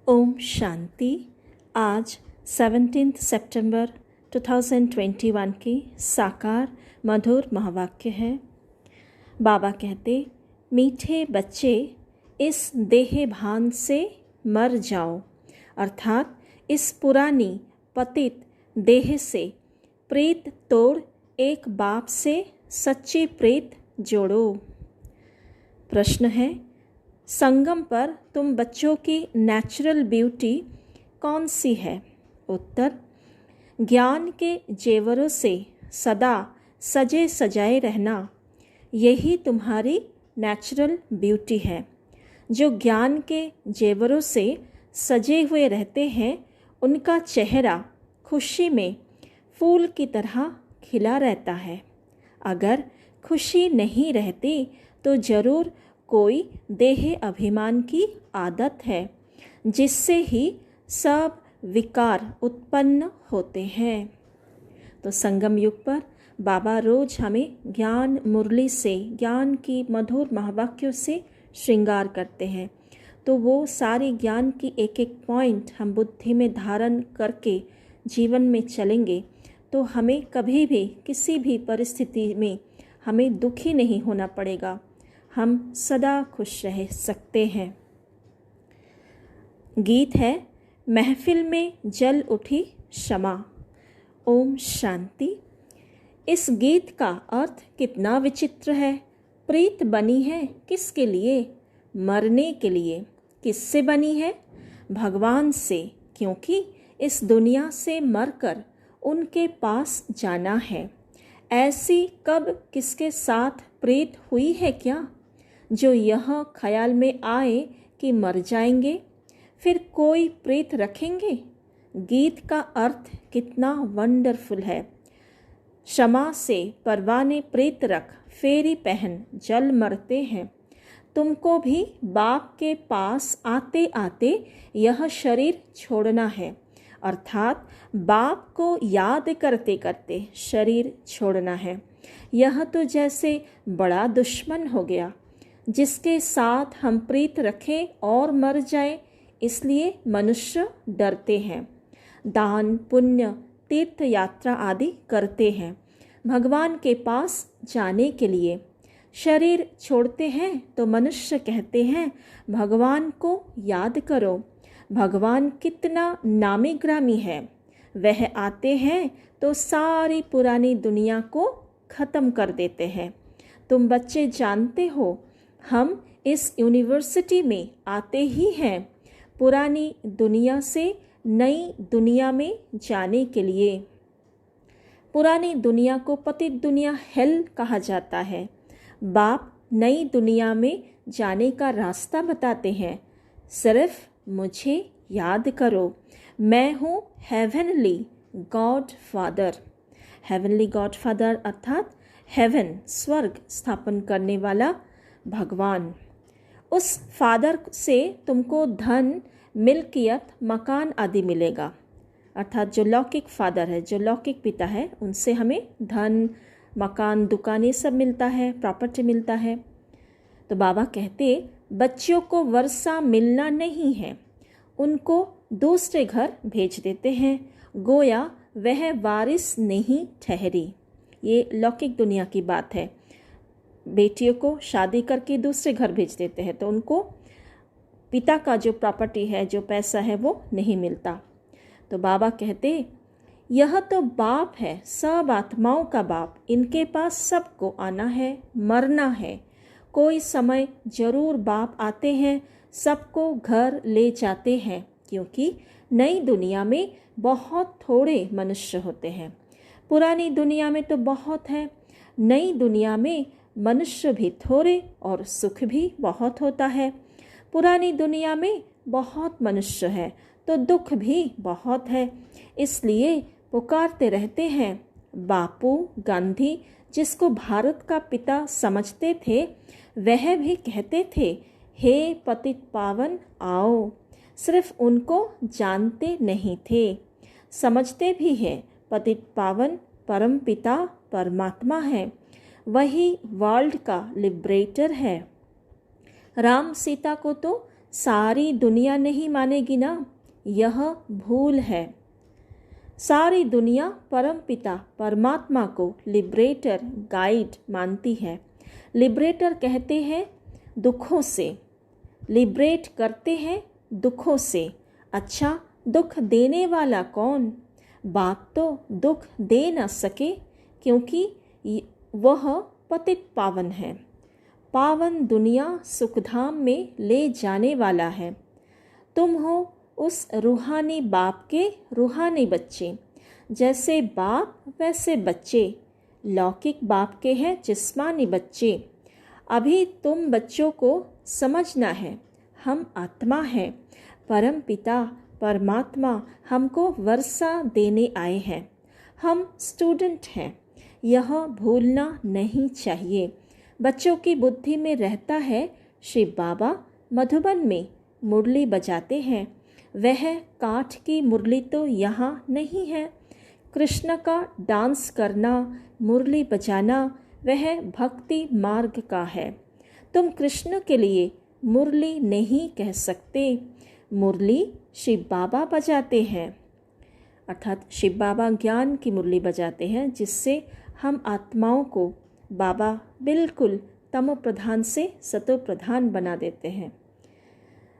ओम शांति। आज 17 सितंबर 2021 की साकार मधुर महावाक्य है। बाबा कहते, मीठे बच्चे इस देह भान से मर जाओ, अर्थात इस पुरानी पतित देह से प्रेत तोड़ एक बाप से सच्चे प्रेत जोड़ो। प्रश्न है, संगम पर तुम बच्चों की नेचुरल ब्यूटी कौन सी है? उत्तर, ज्ञान के जेवरों से सदा सजे सजाए रहना, यही तुम्हारी नेचुरल ब्यूटी है। जो ज्ञान के जेवरों से सजे हुए रहते हैं, उनका चेहरा खुशी में फूल की तरह खिला रहता है। अगर खुशी नहीं रहती तो जरूर कोई देह अभिमान की आदत है, जिससे ही सब विकार उत्पन्न होते हैं। तो संगम युग पर बाबा रोज हमें ज्ञान मुरली से, ज्ञान की मधुर महावाक्यों से श्रृंगार करते हैं। तो वो सारी ज्ञान की एक एक पॉइंट हम बुद्धि में धारण करके जीवन में चलेंगे तो हमें कभी भी किसी भी परिस्थिति में हमें दुखी नहीं होना पड़ेगा, हम सदा खुश रह सकते हैं। गीत है, महफिल में जल उठी क्षमा। ओम शांति। इस गीत का अर्थ कितना विचित्र है। प्रीत बनी है किसके लिए? मरने के लिए। किससे बनी है? भगवान से, क्योंकि इस दुनिया से मरकर उनके पास जाना है। ऐसी कब किसके साथ प्रीत हुई है क्या, जो यह ख्याल में आए कि मर जाएंगे फिर कोई प्रीत रखेंगे? गीत का अर्थ कितना वंडरफुल है। क्षमा से परवाने प्रीत रख, फेरी पहन जल मरते हैं। तुमको भी बाप के पास आते आते यह शरीर छोड़ना है, अर्थात बाप को याद करते करते शरीर छोड़ना है। यह तो जैसे बड़ा दुश्मन हो गया, जिसके साथ हम प्रीत रखें और मर जाए, इसलिए मनुष्य डरते हैं। दान पुण्य तीर्थ यात्रा आदि करते हैं भगवान के पास जाने के लिए। शरीर छोड़ते हैं तो मनुष्य कहते हैं, भगवान को याद करो। भगवान कितना नामी ग्रामी है। वह आते हैं तो सारी पुरानी दुनिया को ख़त्म कर देते हैं। तुम बच्चे जानते हो, हम इस यूनिवर्सिटी में आते ही हैं पुरानी दुनिया से नई दुनिया में जाने के लिए। पुरानी दुनिया को पतित दुनिया, हेल कहा जाता है। बाप नई दुनिया में जाने का रास्ता बताते हैं। सिर्फ मुझे याद करो, मैं हूँ heavenly God father. Heavenly God father अर्थात हेवन, स्वर्ग स्थापन करने वाला भगवान। उस फादर से तुमको धन, मिल्कियत, मकान आदि मिलेगा, अर्थात जो लौकिक फादर है, जो लौकिक पिता है, उनसे हमें धन, मकान, दुकान ये सब मिलता है, प्रॉपर्टी मिलता है। तो बाबा कहते, बच्चों को वर्षा मिलना नहीं है, उनको दूसरे घर भेज देते हैं, गोया वह वारिस नहीं ठहरी। ये लौकिक दुनिया की बात है। बेटियों को शादी करके दूसरे घर भेज देते हैं तो उनको पिता का जो प्रॉपर्टी है, जो पैसा है, वो नहीं मिलता। तो बाबा कहते, यह तो बाप है, सब आत्माओं का बाप। इनके पास सबको आना है, मरना है। कोई समय जरूर बाप आते हैं, सबको घर ले जाते हैं, क्योंकि नई दुनिया में बहुत थोड़े मनुष्य होते हैं। पुरानी दुनिया में तो बहुत है, नई दुनिया में मनुष्य भी थोड़े और सुख भी बहुत होता है। पुरानी दुनिया में बहुत मनुष्य है तो दुख भी बहुत है, इसलिए पुकारते रहते हैं। बापू गांधी, जिसको भारत का पिता समझते थे, वह भी कहते थे, हे पतित पावन आओ। सिर्फ उनको जानते नहीं थे, समझते भी हैं। पतित पावन परम पिता परमात्मा है, वही वर्ल्ड का लिबरेटर है। राम सीता को तो सारी दुनिया नहीं मानेगी ना, यह भूल है। सारी दुनिया परमपिता परमात्मा को लिबरेटर, गाइड मानती है। लिबरेटर कहते हैं दुखों से, लिबरेट करते हैं दुखों से। अच्छा, दुख देने वाला कौन? बाप तो दुख दे न सके, क्योंकि वह पतित पावन है। पावन दुनिया सुखधाम में ले जाने वाला है। तुम हो उस रूहानी बाप के रूहानी बच्चे। जैसे बाप वैसे बच्चे। लौकिक बाप के हैं जिस्मानी बच्चे। अभी तुम बच्चों को समझना है, हम आत्मा हैं। परम पिता परमात्मा हमको वर्षा देने आए हैं। हम स्टूडेंट हैं, यह भूलना नहीं चाहिए। बच्चों की बुद्धि में रहता है शिव बाबा मधुबन में मुरली बजाते हैं। वह काठ की मुरली तो यहाँ नहीं है। कृष्ण का डांस करना, मुरली बजाना वह भक्ति मार्ग का है। तुम कृष्ण के लिए मुरली नहीं कह सकते। मुरली शिव बाबा बजाते हैं, अर्थात शिव बाबा ज्ञान की मुरली बजाते हैं, जिससे हम आत्माओं को बाबा बिल्कुल तमो प्रधान से सतो प्रधान बना देते हैं।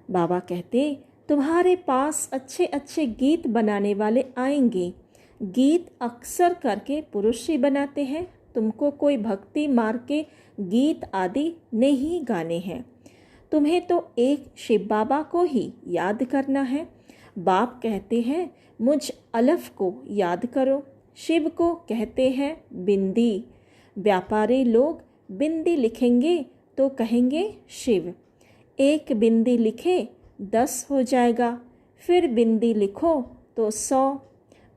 बाबा कहते, तुम्हारे पास अच्छे अच्छे गीत बनाने वाले आएंगे। गीत अक्सर करके पुरुष ही बनाते हैं। तुमको कोई भक्ति मार्ग के गीत आदि नहीं गाने हैं। तुम्हें तो एक शिव बाबा को ही याद करना है। बाप कहते हैं मुझ अलफ को याद करो। शिव को कहते हैं बिंदी। व्यापारी लोग बिंदी लिखेंगे तो कहेंगे शिव। एक बिंदी लिखे 10 हो जाएगा, फिर बिंदी लिखो तो 100।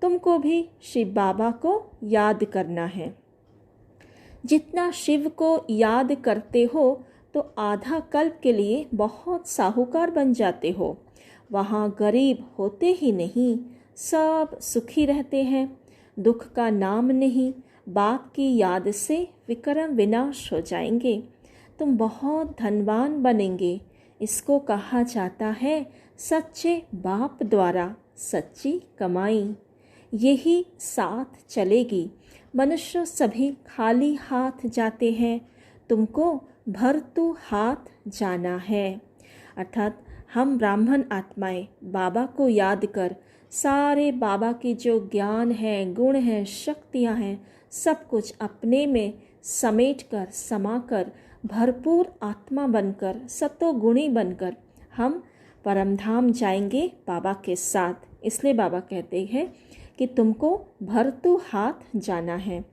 तुमको भी शिव बाबा को याद करना है। जितना शिव को याद करते हो तो आधा कल्प के लिए बहुत साहूकार बन जाते हो। वहाँ गरीब होते ही नहीं, सब सुखी रहते हैं। दुख का नाम नहीं। बाप की याद से विक्रम विनाश हो जाएंगे। तुम बहुत धनवान बनेंगे। इसको कहा जाता है सच्चे बाप द्वारा सच्ची कमाई। यही साथ चलेगी। मनुष्य सभी खाली हाथ जाते हैं, तुमको भरतू हाथ जाना है। अर्थात हम ब्राह्मण आत्माएं बाबा को याद कर सारे बाबा की जो ज्ञान है, गुण है, शक्तियां हैं, सब कुछ अपने में समेट कर समाकर भरपूर आत्मा बनकर सतो गुणी बनकर हम परमधाम जाएंगे बाबा के साथ। इसलिए बाबा कहते हैं कि तुमको भरतू हाथ जाना है।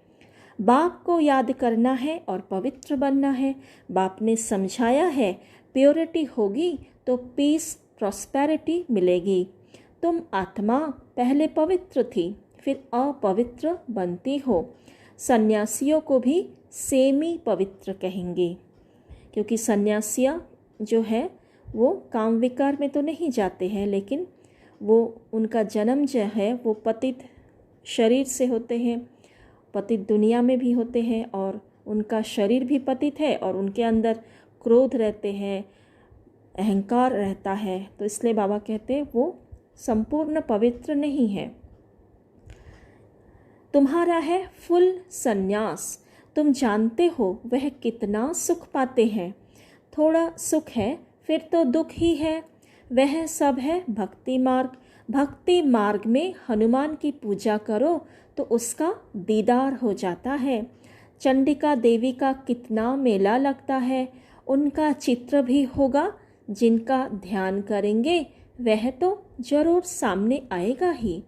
बाप को याद करना है और पवित्र बनना है। बाप ने समझाया है प्योरिटी होगी तो पीस प्रॉस्पेरिटी मिलेगी। तुम आत्मा पहले पवित्र थी, फिर अपवित्र बनती हो। सन्यासियों को भी सेमी पवित्र कहेंगे, क्योंकि सन्यासियाँ जो है वो काम विकार में तो नहीं जाते हैं, लेकिन वो उनका जन्म जो है वो पतित शरीर से होते हैं, पतित दुनिया में भी होते हैं, और उनका शरीर भी पतित है और उनके अंदर क्रोध रहते हैं, अहंकार रहता है। तो इसलिए बाबा कहते हैं वो संपूर्ण पवित्र नहीं है। तुम्हारा है फुल सन्यास। तुम जानते हो वह कितना सुख पाते हैं। थोड़ा सुख है फिर तो दुख ही है। वह सब है भक्ति मार्ग। भक्ति मार्ग में हनुमान की पूजा करो तो उसका दीदार हो जाता है। चंडिका देवी का कितना मेला लगता है, उनका चित्र भी होगा। जिनका ध्यान करेंगे वह तो जरूर सामने आएगा ही,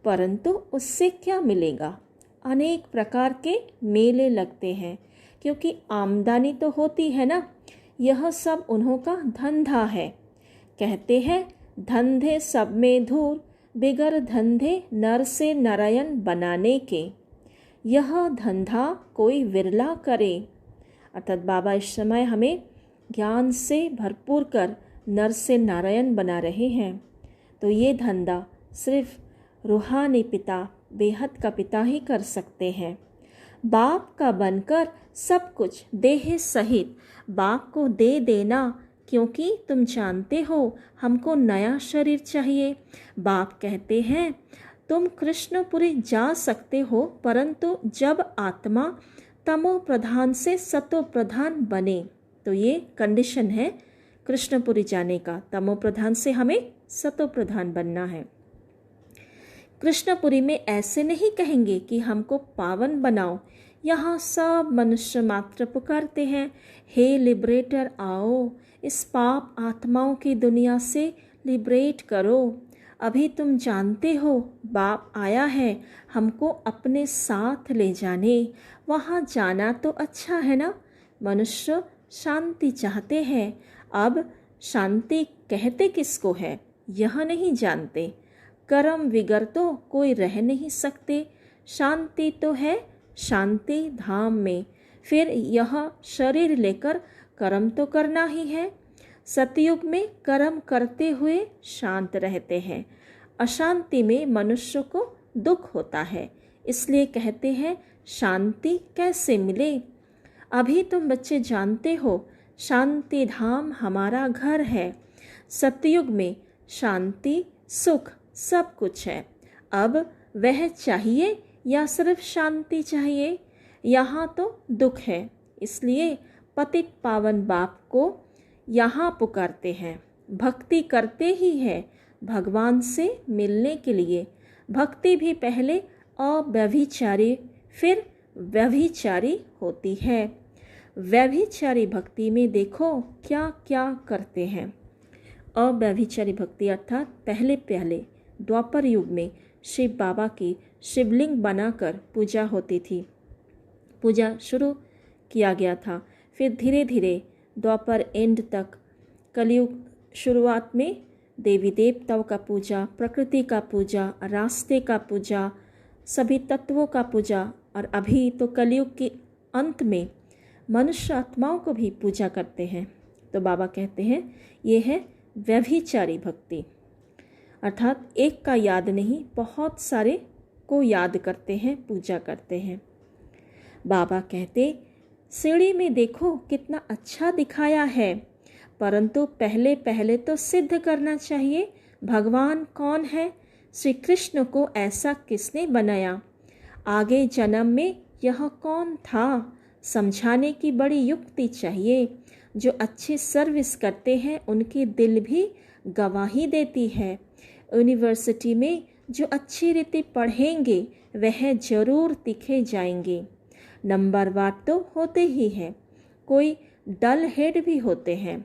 परंतु उससे क्या मिलेगा? अनेक प्रकार के मेले लगते हैं, क्योंकि आमदनी तो होती है ना। यह सब उन्हों का धंधा है। कहते हैं धंधे सब में धूर, बिगर धंधे नर से नारायण बनाने के। यह धंधा कोई विरला करे। अर्थात बाबा इस समय हमें ज्ञान से भरपूर कर नर से नारायण बना रहे हैं। तो ये धंधा सिर्फ रूहानी पिता, बेहद का पिता ही कर सकते हैं। बाप का बनकर सब कुछ देह सहित बाप को दे देना क्योंकि तुम जानते हो हमको नया शरीर चाहिए। बाप कहते हैं तुम कृष्णपुरी जा सकते हो, परंतु जब आत्मा तमो प्रधान से सतो प्रधान बने। तो ये कंडीशन है कृष्णपुरी जाने का, तमो प्रधान से हमें सतो प्रधान बनना है। कृष्णपुरी में ऐसे नहीं कहेंगे कि हमको पावन बनाओ। यहाँ सब मनुष्य मात्र पुकारते हैं, हे लिबरेटर आओ, इस पाप आत्माओं की दुनिया से लिबरेट करो। अभी तुम जानते हो बाप आया है हमको अपने साथ ले जाने। वहाँ जाना तो अच्छा है ना। मनुष्य शांति चाहते हैं। अब शांति कहते किसको है यह नहीं जानते। कर्म विगर तो कोई रह नहीं सकते। शांति तो है शांति धाम में। फिर यह शरीर लेकर कर्म तो करना ही है। सतयुग में कर्म करते हुए शांत रहते हैं। अशांति में मनुष्य को दुख होता है। इसलिए कहते हैं शांति कैसे मिले। अभी तुम बच्चे जानते हो शांति धाम हमारा घर है। सतयुग में शांति सुख सब कुछ है। अब वह चाहिए या सिर्फ शांति चाहिए। यहाँ तो दुख है, इसलिए पतित पावन बाप को यहाँ पुकारते हैं। भक्ति करते ही है भगवान से मिलने के लिए। भक्ति भी पहले अव्यभिचारी फिर व्यभिचारी होती है। व्यभिचारी भक्ति में देखो क्या क्या करते हैं। अव्यभिचारी भक्ति अर्थात पहले द्वापर युग में शिव बाबा की शिवलिंग बनाकर पूजा होती थी। पूजा शुरू किया गया था। फिर धीरे धीरे द्वापर एंड तक, कलयुग शुरुआत में देवी देवताओं का पूजा, प्रकृति का पूजा, रास्ते का पूजा, सभी तत्वों का पूजा, और अभी तो कलयुग के अंत में मनुष्य आत्माओं को भी पूजा करते हैं। तो बाबा कहते हैं ये है व्यभिचारी भक्ति। अर्थात एक का याद नहीं, बहुत सारे को याद करते हैं, पूजा करते हैं। बाबा कहते सीढ़ी में देखो कितना अच्छा दिखाया है, परंतु पहले पहले तो सिद्ध करना चाहिए भगवान कौन है। श्री कृष्ण को ऐसा किसने बनाया, आगे जन्म में यह कौन था, समझाने की बड़ी युक्ति चाहिए। जो अच्छी सर्विस करते हैं उनकी दिल भी गवाही देती है। यूनिवर्सिटी में जो अच्छी रीति पढ़ेंगे वह जरूर दिखे जाएंगे। नंबरवार तो होते ही हैं, कोई डल हेड भी होते हैं।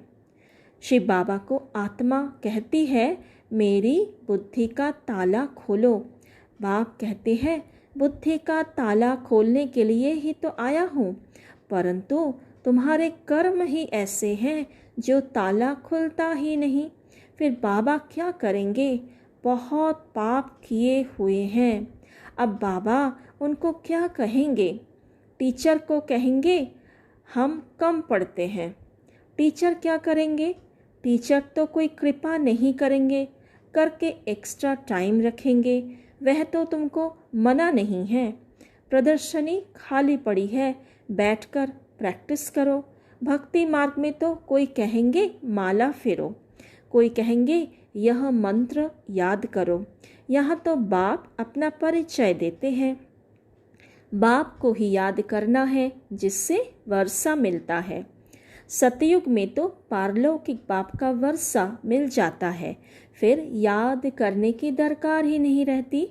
शिव बाबा को आत्मा कहती है मेरी बुद्धि का ताला खोलो। बाप कहते हैं बुद्धि का ताला खोलने के लिए ही तो आया हूँ, परंतु तुम्हारे कर्म ही ऐसे हैं जो ताला खुलता ही नहीं। फिर बाबा क्या करेंगे, बहुत पाप किए हुए हैं। अब बाबा उनको क्या कहेंगे। टीचर को कहेंगे हम कम पढ़ते हैं। टीचर क्या करेंगे, टीचर तो कोई कृपा नहीं करेंगे, करके एक्स्ट्रा टाइम रखेंगे। वह तो तुमको मना नहीं है। प्रदर्शनी खाली पड़ी है, बैठकर प्रैक्टिस करो। भक्ति मार्ग में तो कोई कहेंगे माला फेरो, कोई कहेंगे यह मंत्र याद करो। यहाँ तो बाप अपना परिचय देते हैं। बाप को ही याद करना है जिससे वर्षा मिलता है। सतयुग में तो पारलौकिक बाप का वर्षा मिल जाता है, फिर याद करने की दरकार ही नहीं रहती।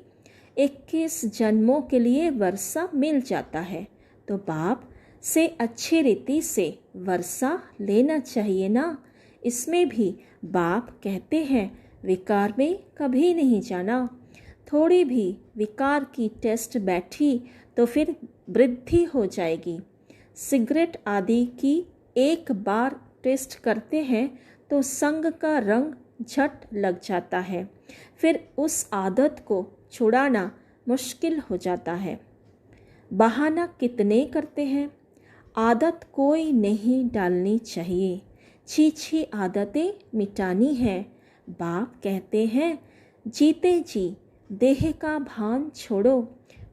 21 जन्मों के लिए वर्षा मिल जाता है, तो बाप से अच्छी रीति से वर्षा लेना चाहिए ना। इसमें भी बाप कहते हैं विकार में कभी नहीं जाना। थोड़ी भी विकार की टेस्ट बैठी तो फिर वृद्धि हो जाएगी। सिगरेट आदि की एक बार टेस्ट करते हैं तो संग का रंग झट लग जाता है, फिर उस आदत को छुड़ाना मुश्किल हो जाता है। बहाना कितने करते हैं, आदत कोई नहीं डालनी चाहिए। छी आदतें मिटानी है। बाप कहते हैं जीते जी देह का भान छोड़ो,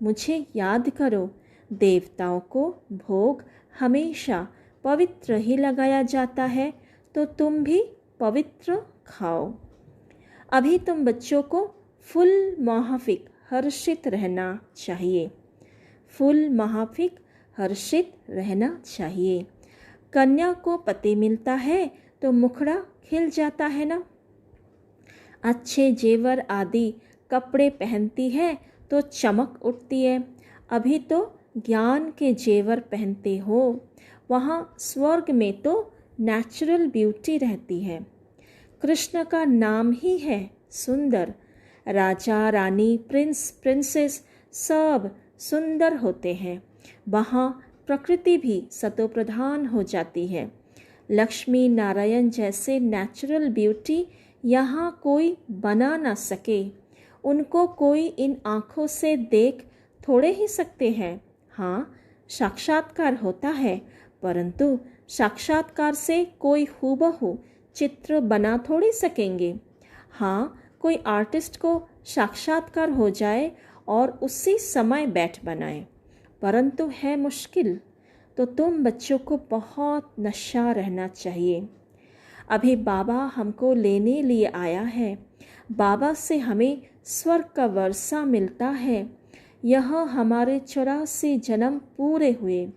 मुझे याद करो। देवताओं को भोग हमेशा पवित्र ही लगाया जाता है, तो तुम भी पवित्र खाओ। अभी तुम बच्चों को फुल माफिक हर्षित रहना चाहिए। फुल माफिक हर्षित रहना चाहिए। कन्या को पति मिलता है तो मुखड़ा खिल जाता है ना। अच्छे जेवर आदि कपड़े पहनती है तो चमक उठती है। अभी तो ज्ञान के जेवर पहनते हो, वहाँ स्वर्ग में तो नेचुरल ब्यूटी रहती है। कृष्ण का नाम ही है सुंदर। राजा रानी प्रिंस प्रिंसेस सब सुंदर होते हैं। वहाँ प्रकृति भी सतोप्रधान हो जाती है। लक्ष्मी नारायण जैसे नेचुरल ब्यूटी यहाँ कोई बना ना सके। उनको कोई इन आँखों से देख थोड़े ही सकते हैं। हाँ, साक्षात्कार होता है, परंतु साक्षात्कार से कोई हूबहू चित्र बना थोड़ी सकेंगे। हाँ, कोई आर्टिस्ट को साक्षात्कार हो जाए और उसी समय बैठ बनाए, परंतु है मुश्किल। तो तुम बच्चों को बहुत नशा रहना चाहिए। अभी बाबा हमको लेने लिए आया है। बाबा से हमें स्वर्ग का वर्षा मिलता है। यह हमारे 84 जन्म पूरे हुए।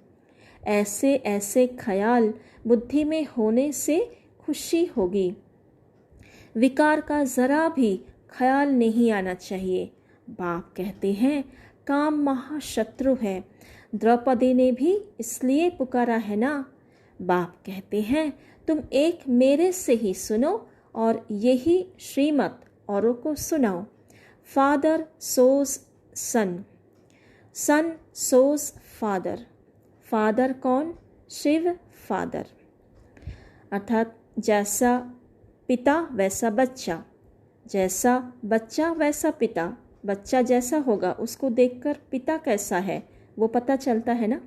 ऐसे ऐसे ख्याल बुद्धि में होने से खुशी होगी। विकार का जरा भी ख्याल नहीं आना चाहिए। बाप कहते हैं काम महाशत्रु है। द्रौपदी ने भी इसलिए पुकारा है ना। बाप कहते हैं तुम एक मेरे से ही सुनो और यही श्रीमत औरों को सुनाओ। फादर सोज सन, सन सोज फादर। फादर कौन? शिव फादर। अर्थात जैसा पिता वैसा बच्चा, जैसा बच्चा वैसा पिता। बच्चा जैसा होगा उसको देखकर पिता कैसा है वो पता चलता है ना।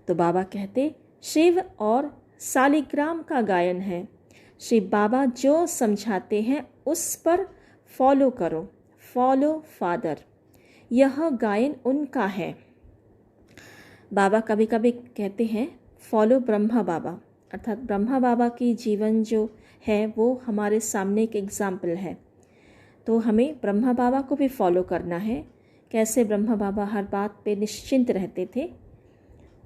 तो बाबा कहते शिव और सालिग्राम का गायन है। शिव बाबा जो समझाते हैं उस पर फॉलो करो। फॉलो फादर, यह गायन उनका है। बाबा कभी कभी कहते हैं फॉलो ब्रह्मा बाबा, अर्थात ब्रह्मा बाबा की जीवन जो है वो हमारे सामने एक एग्जाम्पल है। तो हमें ब्रह्मा बाबा को भी फॉलो करना है। कैसे ब्रह्मा बाबा हर बात पे निश्चिंत रहते थे,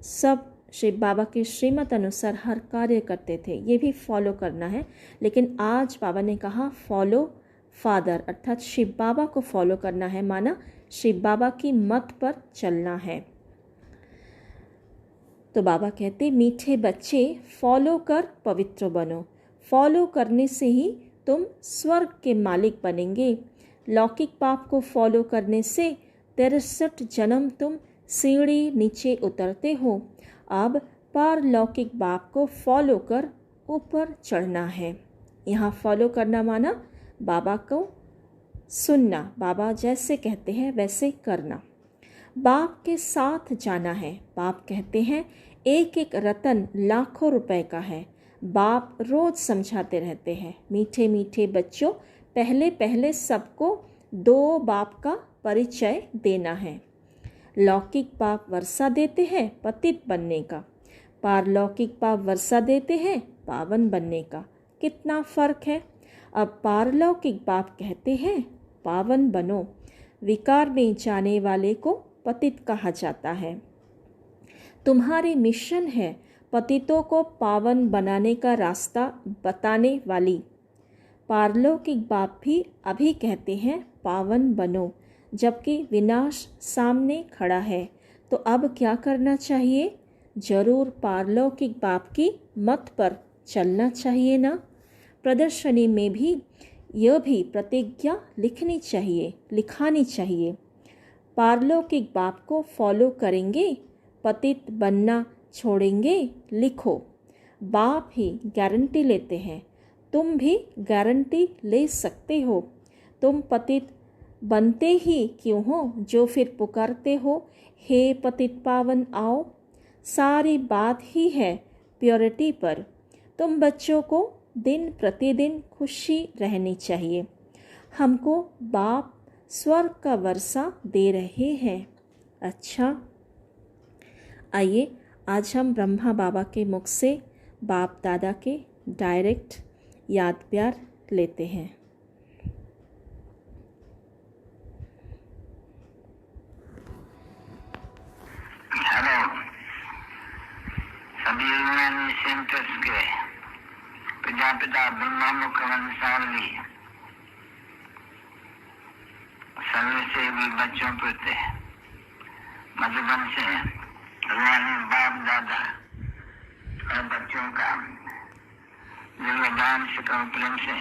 सब शिव बाबा की श्रीमत अनुसार हर कार्य करते थे, ये भी फॉलो करना है। लेकिन आज बाबा ने कहा फॉलो फादर, अर्थात शिव बाबा को फॉलो करना है, माना शिव बाबा की मत पर चलना है। तो बाबा कहते मीठे बच्चे फॉलो कर पवित्र बनो। फॉलो करने से ही तुम स्वर्ग के मालिक बनेंगे। लौकिक पाप को फॉलो करने से 63 जन्म तुम सीढ़ी नीचे उतरते हो। अब पारलौकिक बाप को फॉलो कर ऊपर चढ़ना है। यहाँ फॉलो करना माना बाबा को सुनना, बाबा जैसे कहते हैं वैसे करना, बाप के साथ जाना है। बाप कहते हैं एक एक रतन लाखों रुपए का है। बाप रोज समझाते रहते हैं मीठे मीठे बच्चों, पहले पहले सबको 2 बाप का परिचय देना है। लौकिक बाप वर्षा देते हैं पतित बनने का, पारलौकिक बाप वर्षा देते हैं पावन बनने का। कितना फर्क है। अब पारलौकिक बाप कहते हैं पावन बनो। विकार में जाने वाले को पतित कहा जाता है। तुम्हारी मिशन है पतितों को पावन बनाने का रास्ता बताने वाली। पारलौकिक बाप भी अभी कहते हैं पावन बनो, जबकि विनाश सामने खड़ा है। तो अब क्या करना चाहिए? जरूर पारलौकिक बाप की मत पर चलना चाहिए ना। प्रदर्शनी में भी यह भी प्रतिज्ञा लिखनी चाहिए, लिखानी चाहिए। पारलौकिक बाप को फॉलो करेंगे, पतित बनना छोड़ेंगे, लिखो। बाप ही गारंटी लेते हैं, तुम भी गारंटी ले सकते हो। तुम पतित बनते ही क्यों हो जो फिर पुकारते हो हे पतित पावन आओ। सारी बात ही है प्योरिटी पर। तुम बच्चों को दिन प्रतिदिन खुशी रहनी चाहिए। हमको बाप स्वर्ग का वर्षा दे रहे हैं। अच्छा, आइए आज हम ब्रह्मा बाबा के मुख से बाप दादा के डायरेक्ट याद प्यार लेते हैं। हेलो सभी यूनानी सेंटर्स के प्रजापिता ब्रह्मा मुख वंशावली सर्व सेवी बच्चों प्रति मधुबन से रूहानी बाप दादा और बच्चों का दिलदान से प्रेम से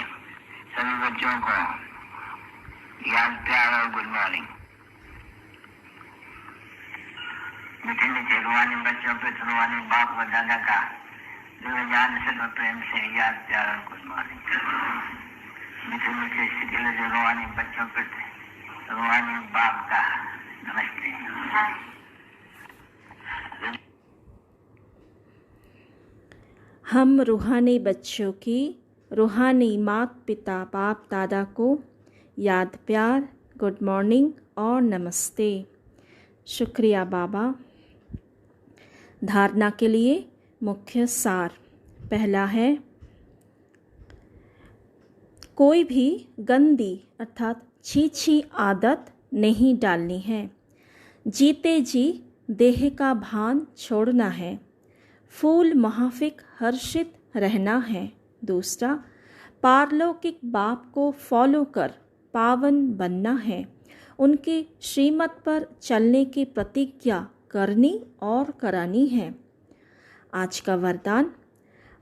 सभी बच्चों को याद प्यार और गुड मॉर्निंग। मीठे मीठे रूहानी बच्चों पे रूहानी बाप और दादा का दिलदान से प्रेम से याद प्यार और गुड मॉर्निंग। मीठे मीठे शिथिल रूहानी बच्चों पे रूहानी बाप का नमस्ते। हम रूहानी बच्चों की रूहानी माता पिता बाप दादा को याद प्यार गुड मॉर्निंग और नमस्ते। शुक्रिया बाबा। धारणा के लिए मुख्य सार। पहला है, कोई भी गंदी अर्थात छी आदत नहीं डालनी है। जीते जी देह का भान छोड़ना है। फूल महाफिक हर्षित रहना है। दूसरा, पारलौकिक बाप को फॉलो कर पावन बनना है। उनकी श्रीमत पर चलने की प्रतिज्ञा करनी और करानी है। आज का वरदान,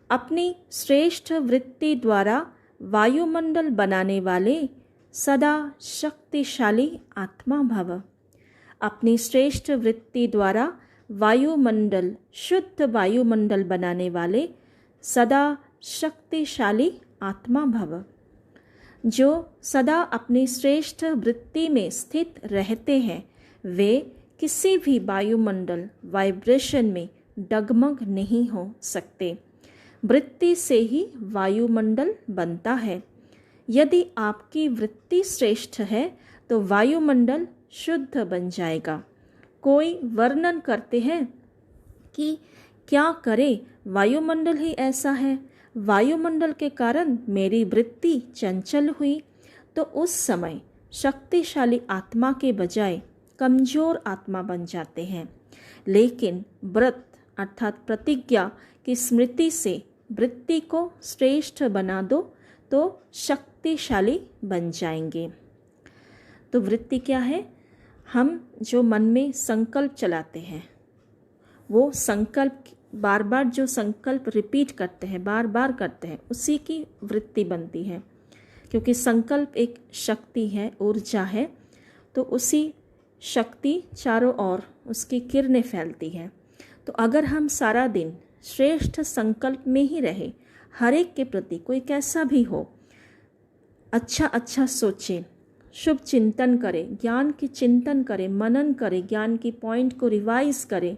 अपनी श्रेष्ठ वृत्ति द्वारा वायुमंडल बनाने वाले सदा शक्तिशाली आत्मा भव। अपनी श्रेष्ठ वृत्ति द्वारा वायुमंडल शुद्ध वायुमंडल बनाने वाले सदा शक्तिशाली आत्मा भव। जो सदा अपनी श्रेष्ठ वृत्ति में स्थित रहते हैं वे किसी भी वायुमंडल वाइब्रेशन में डगमग नहीं हो सकते। वृत्ति से ही वायुमंडल बनता है। यदि आपकी वृत्ति श्रेष्ठ है तो वायुमंडल शुद्ध बन जाएगा। कोई वर्णन करते हैं कि क्या करे, वायुमंडल ही ऐसा है, वायुमंडल के कारण मेरी वृत्ति चंचल हुई, तो उस समय शक्तिशाली आत्मा के बजाय कमजोर आत्मा बन जाते हैं। लेकिन व्रत अर्थात प्रतिज्ञा की स्मृति से वृत्ति को श्रेष्ठ बना दो तो शक्तिशाली बन जाएंगे। तो वृत्ति क्या है? हम जो मन में संकल्प चलाते हैं, वो संकल्प बार बार जो संकल्प रिपीट करते हैं, बार बार करते हैं, उसी की वृत्ति बनती है। क्योंकि संकल्प एक शक्ति है, ऊर्जा है, तो उसी शक्ति चारों ओर उसकी किरणें फैलती हैं। तो अगर हम सारा दिन श्रेष्ठ संकल्प में ही रहे, हर एक के प्रति कोई कैसा भी हो, अच्छा सोचें, शुभ चिंतन करें, ज्ञान की चिंतन करें, मनन करें, ज्ञान की पॉइंट को रिवाइज करें,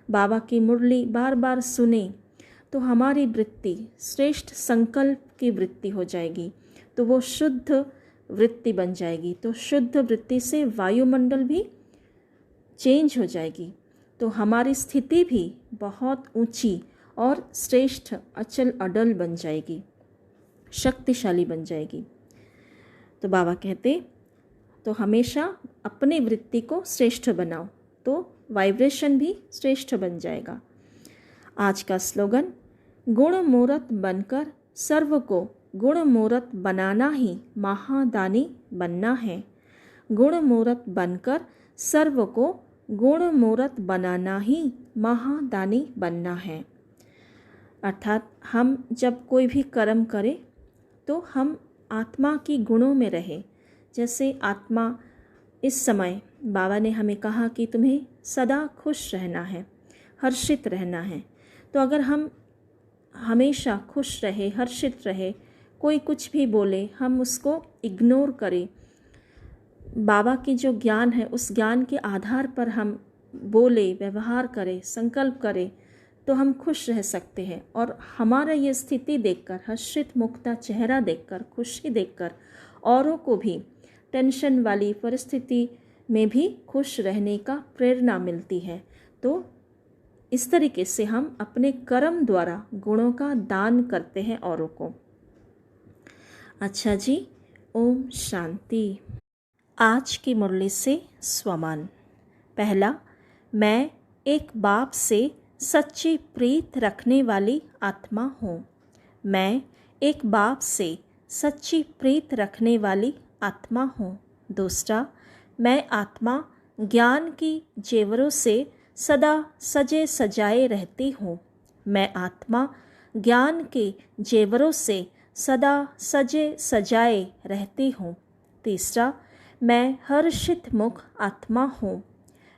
बाबा की मुरली बार बार सुने, तो हमारी वृत्ति श्रेष्ठ संकल्प की वृत्ति हो जाएगी। तो वो शुद्ध वृत्ति बन जाएगी। तो शुद्ध वृत्ति से वायुमंडल भी चेंज हो जाएगी। तो हमारी स्थिति भी बहुत ऊंची और श्रेष्ठ अचल अडल बन जाएगी, शक्तिशाली बन जाएगी। तो बाबा कहते, तो हमेशा अपनी वृत्ति को श्रेष्ठ बनाओ तो वाइब्रेशन भी श्रेष्ठ बन जाएगा। आज का स्लोगन, गुण मूर्त बनकर सर्व को गुण मूर्त बनाना ही महादानी बनना है। गुण मूर्त बनकर सर्व को गुण मूर्त बनाना ही महादानी बनना है। अर्थात हम जब कोई भी कर्म करें तो हम आत्मा की गुणों में रहे। जैसे आत्मा इस समय बाबा ने हमें कहा कि तुम्हें सदा खुश रहना है, हर्षित रहना है। तो अगर हम हमेशा खुश रहे, हर्षित रहे, कोई कुछ भी बोले हम उसको इग्नोर करें, बाबा की जो ज्ञान है उस ज्ञान के आधार पर हम बोले, व्यवहार करें, संकल्प करें, तो हम खुश रह सकते हैं। और हमारा ये स्थिति देखकर, हर्षित मुक्ता चेहरा देखकर, खुशी देखकर औरों को भी टेंशन वाली परिस्थिति में भी खुश रहने का प्रेरणा मिलती है। तो इस तरीके से हम अपने कर्म द्वारा गुणों का दान करते हैं औरों को। अच्छा जी, ओम शांति। आज की मुरली से स्वमान। पहला, मैं एक बाप से सच्ची प्रीत रखने वाली आत्मा हूँ। मैं एक बाप से सच्ची प्रीत रखने वाली आत्मा हूँ। दूसरा, मैं आत्मा ज्ञान की जेवरों से सदा सजे सजाए रहती हूँ। मैं आत्मा ज्ञान के जेवरों से सदा सजे सजाए रहती हूँ। तीसरा, मैं हर्षित मुख आत्मा हूँ।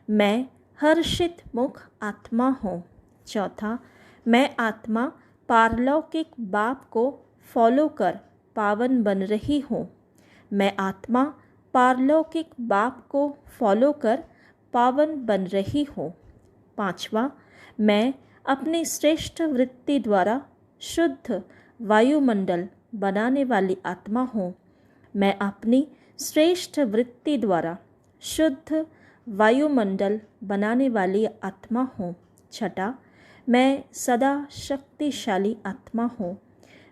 मैं हर्षित मुख आत्मा हूँ। चौथा, मैं आत्मा पारलौकिक बाप को फॉलो कर पावन बन रही हूँ। मैं आत्मा पारलौकिक बाप को फॉलो कर पावन बन रही हूँ। पांचवा, मैं अपनी श्रेष्ठ वृत्ति द्वारा शुद्ध वायुमंडल बनाने वाली आत्मा हूँ। मैं अपनी श्रेष्ठ वृत्ति द्वारा शुद्ध वायुमंडल बनाने वाली आत्मा हूँ। छठा, मैं सदा शक्तिशाली आत्मा हूँ।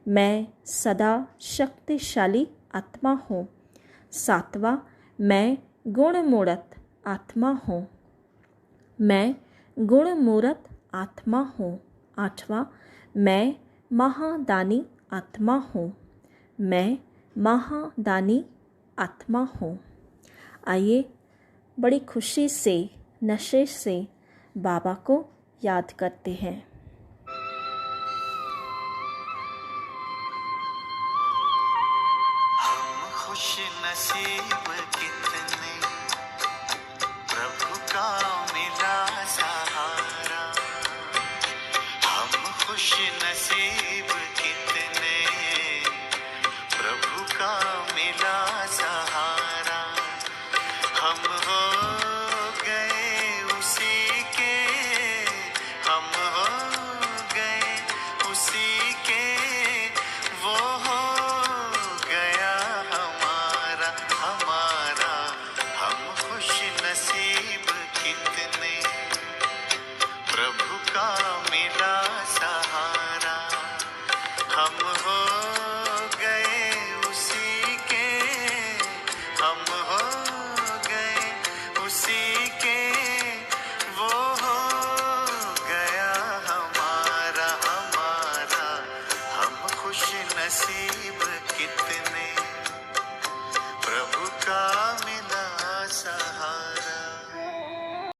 मैं सदा शक्तिशाली आत्मा हूँ। सातवां, मैं गुणमूर्त आत्मा हूँ। मैं गुणमूर्त आत्मा हूँ। आठवां, मैं महादानी आत्मा हूँ। मैं महादानी आत्मा हूँ। आइए बड़ी खुशी से, नशे से बाबा को याद करते हैं। हम खुश नसीब कितने